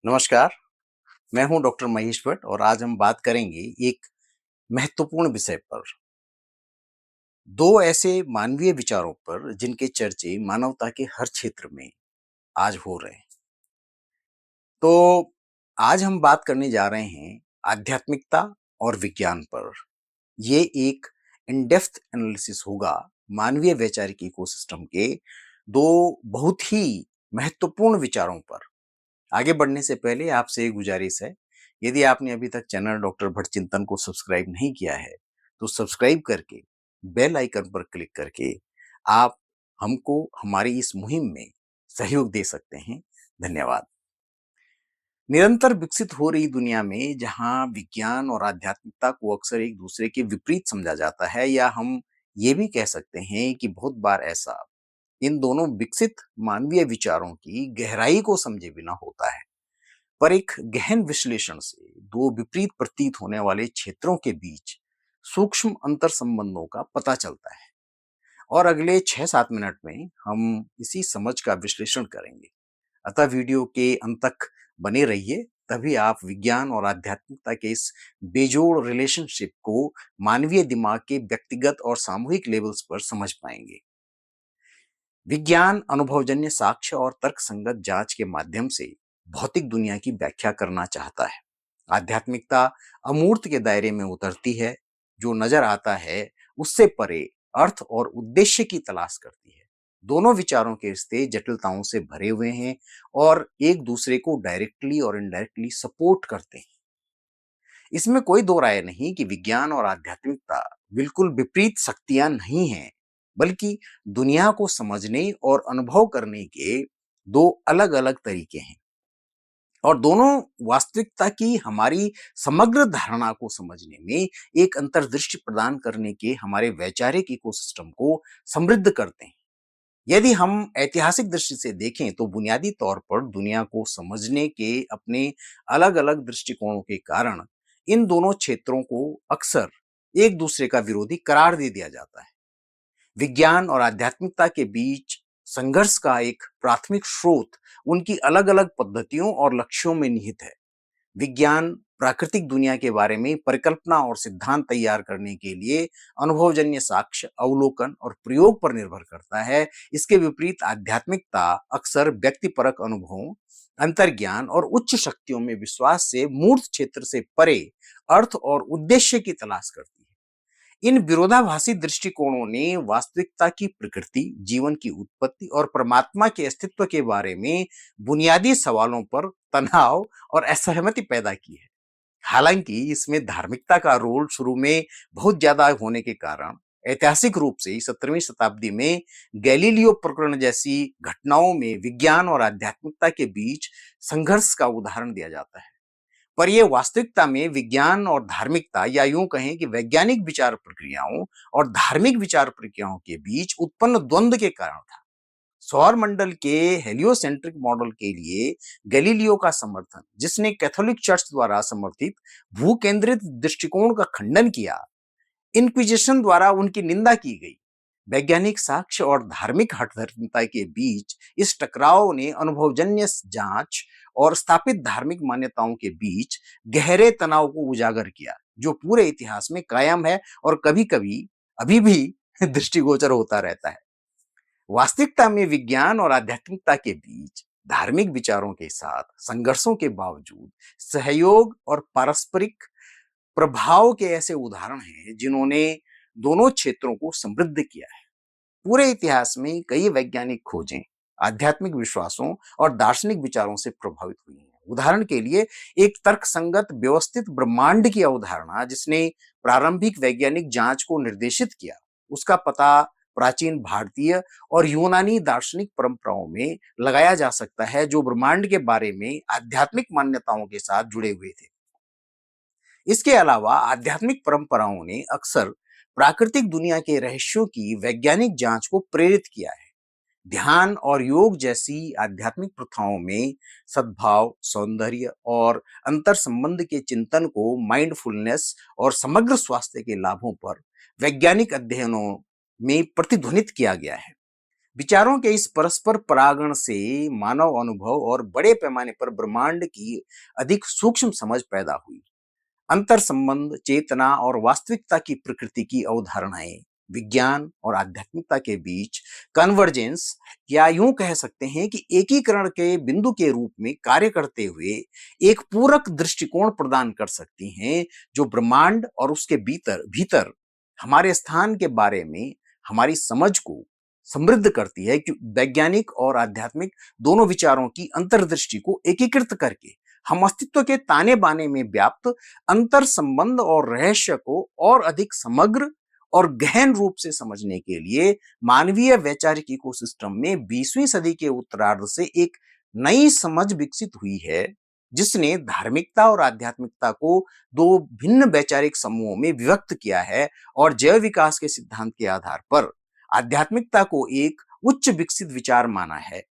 नमस्कार, मैं हूं डॉक्टर महेश भट्ट और आज हम बात करेंगे एक महत्वपूर्ण विषय पर। दो ऐसे मानवीय विचारों पर जिनके चर्चे मानवता के हर क्षेत्र में आज हो रहे हैं। तो आज हम बात करने जा रहे हैं आध्यात्मिकता और विज्ञान पर। ये एक इन डेप्थ एनालिसिस होगा मानवीय वैचारिक इकोसिस्टम के दो बहुत ही महत्वपूर्ण विचारों पर। आगे बढ़ने से पहले आपसे एक गुजारिश है, यदि आपने अभी तक चैनल डॉक्टर भट्ट चिंतन को सब्सक्राइब नहीं किया है, तो सब्सक्राइब करके बेल आइकन पर क्लिक करके आप हमको हमारी इस मुहिम में सहयोग दे सकते हैं। धन्यवाद। निरंतर विकसित हो रही दुनिया में जहां विज्ञान और आध्यात्मिकता को अक्सर एक दूसरे के विपरीत समझा जाता है, या हम ये भी कह सकते हैं कि बहुत बार ऐसा इन दोनों विकसित मानवीय विचारों की गहराई को समझे बिना होता है, पर एक गहन विश्लेषण से दो विपरीत प्रतीत होने वाले क्षेत्रों के बीच सूक्ष्म अंतर संबंधों का पता चलता है। और अगले 6-7 मिनट में हम इसी समझ का विश्लेषण करेंगे। अतः वीडियो के अंत तक बने रहिए, तभी आप विज्ञान और आध्यात्मिकता के इस बेजोड़ रिलेशनशिप को मानवीय दिमाग के व्यक्तिगत और सामूहिक लेवल्स पर समझ पाएंगे। विज्ञान अनुभवजन्य साक्ष्य और तर्कसंगत जांच के माध्यम से भौतिक दुनिया की व्याख्या करना चाहता है। आध्यात्मिकता अमूर्त के दायरे में उतरती है, जो नजर आता है उससे परे अर्थ और उद्देश्य की तलाश करती है। दोनों विचारों के रिश्ते जटिलताओं से भरे हुए हैं और एक दूसरे को डायरेक्टली और इनडायरेक्टली सपोर्ट करते हैं। इसमें कोई दो राय नहीं कि विज्ञान और आध्यात्मिकता बिल्कुल विपरीत शक्तियां नहीं हैं, बल्कि दुनिया को समझने और अनुभव करने के दो अलग अलग तरीके हैं। और दोनों वास्तविकता की हमारी समग्र धारणा को समझने में एक अंतर्दृष्टि प्रदान करने के हमारे वैचारिक इकोसिस्टम को समृद्ध करते हैं। यदि हम ऐतिहासिक दृष्टि से देखें तो बुनियादी तौर पर दुनिया को समझने के अपने अलग अलग दृष्टिकोणों के कारण इन दोनों क्षेत्रों को अक्सर एक दूसरे का विरोधी करार दे दिया जाता है। विज्ञान और आध्यात्मिकता के बीच संघर्ष का एक प्राथमिक स्रोत उनकी अलग अलग पद्धतियों और लक्ष्यों में निहित है। विज्ञान प्राकृतिक दुनिया के बारे में परिकल्पना और सिद्धांत तैयार करने के लिए अनुभवजन्य साक्ष्य, अवलोकन और प्रयोग पर निर्भर करता है। इसके विपरीत आध्यात्मिकता अक्सर व्यक्तिपरक अनुभवों, अंतर्ज्ञान और उच्च शक्तियों में विश्वास से मूर्त क्षेत्र से परे अर्थ और उद्देश्य की तलाश करती है। इन विरोधाभासी दृष्टिकोणों ने वास्तविकता की प्रकृति, जीवन की उत्पत्ति और परमात्मा के अस्तित्व के बारे में बुनियादी सवालों पर तनाव और असहमति पैदा की है। हालांकि इसमें धार्मिकता का रोल शुरू में बहुत ज्यादा होने के कारण ऐतिहासिक रूप से 17वीं शताब्दी में गैलीलियो प्रकरण जैसी घटनाओं में विज्ञान और आध्यात्मिकता के बीच संघर्ष का उदाहरण दिया जाता है। पर यह वास्तविकता में विज्ञान और धार्मिकता, या यूं कहें कि वैज्ञानिक विचार प्रक्रियाओं और धार्मिक विचार प्रक्रियाओं के बीच उत्पन्न द्वंद्व के कारण था। सौर मंडल के हेलियोसेंट्रिक मॉडल के लिए गैलीलियो का समर्थन, जिसने कैथोलिक चर्च द्वारा समर्थित भू केंद्रित दृष्टिकोण का खंडन किया, इंक्विजिशन द्वारा उनकी निंदा की गई। वैज्ञानिक साक्ष्य और धार्मिक हठधर्मिता के बीच इस टकराव ने अनुभवजन्य जांच और स्थापित धार्मिक मान्यताओं के बीच गहरे तनाव को उजागर किया, जो पूरे इतिहास में कायम है और कभी-कभी अभी भी दृष्टिगोचर होता रहता है। वास्तविकता में विज्ञान और आध्यात्मिकता के बीच धार्मिक विचारों के साथ संघर्षों के बावजूद सहयोग और पारस्परिक प्रभाव के ऐसे उदाहरण हैं जिन्होंने दोनों क्षेत्रों को समृद्ध किया है। पूरे इतिहास में कई वैज्ञानिक खोजें आध्यात्मिक विश्वासों और दार्शनिक विचारों से प्रभावित हुई हैं। उदाहरण के लिए, एक तर्कसंगत व्यवस्थित ब्रह्मांड की अवधारणा जिसने प्रारंभिक वैज्ञानिक जांच को निर्देशित किया, उसका पता प्राचीन भारतीय और यूनानी दार्शनिक परंपराओं में लगाया जा सकता है, जो ब्रह्मांड के बारे में आध्यात्मिक मान्यताओं के साथ जुड़े हुए थे। इसके अलावा आध्यात्मिक परंपराओं ने अक्सर प्राकृतिक दुनिया के रहस्यों की वैज्ञानिक जांच को प्रेरित किया है। ध्यान और योग जैसी आध्यात्मिक प्रथाओं में सद्भाव, सौंदर्य और अंतर संबंध के चिंतन को माइंडफुलनेस और समग्र स्वास्थ्य के लाभों पर वैज्ञानिक अध्ययनों में प्रतिध्वनित किया गया है। विचारों के इस परस्पर परागण से मानव अनुभव और बड़े पैमाने पर ब्रह्मांड की अधिक सूक्ष्म समझ पैदा हुई। अंतर संबंध, चेतना और वास्तविकता की प्रकृति की अवधारणाएं विज्ञान और आध्यात्मिकता के बीच कन्वर्जेंस या यूं कह सकते हैं कि एकीकरण के बिंदु के रूप में कार्य करते हुए एक पूरक दृष्टिकोण प्रदान कर सकती हैं, जो ब्रह्मांड और उसके भीतर भीतर हमारे स्थान के बारे में हमारी समझ को समृद्ध करती है। कि वैज्ञानिक और आध्यात्मिक दोनों विचारों की अंतर्दृष्टि को एकीकृत करके हम अस्तित्व के ताने बाने में व्याप्त अंतर संबंध और रहस्य को और अधिक समग्र और गहन रूप से समझने के लिए मानवीय वैचारिक इकोसिस्टम में 20वीं सदी के उत्तरार्ध से एक नई समझ विकसित हुई है, जिसने धार्मिकता और आध्यात्मिकता को दो भिन्न वैचारिक समूहों में विभक्त किया है और जैव विकास के सिद्धांत के आधार पर आध्यात्मिकता को एक उच्च विकसित विचार माना है।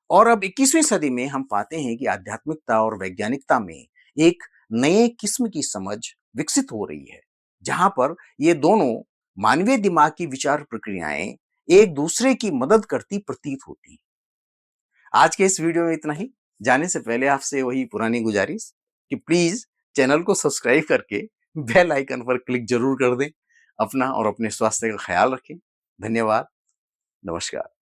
और अब 21वीं सदी में हम पाते हैं कि आध्यात्मिकता और वैज्ञानिकता में एक नए किस्म की समझ विकसित हो रही है, जहां पर ये दोनों मानवीय दिमाग की विचार प्रक्रियाएं एक दूसरे की मदद करती प्रतीत होती हैं। आज के इस वीडियो में इतना ही। जाने से पहले आपसे वही पुरानी गुजारिश कि प्लीज चैनल को सब्सक्राइब करके बेल आइकन पर क्लिक जरूर कर दें। अपना और अपने स्वास्थ्य का ख्याल रखें। धन्यवाद। नमस्कार।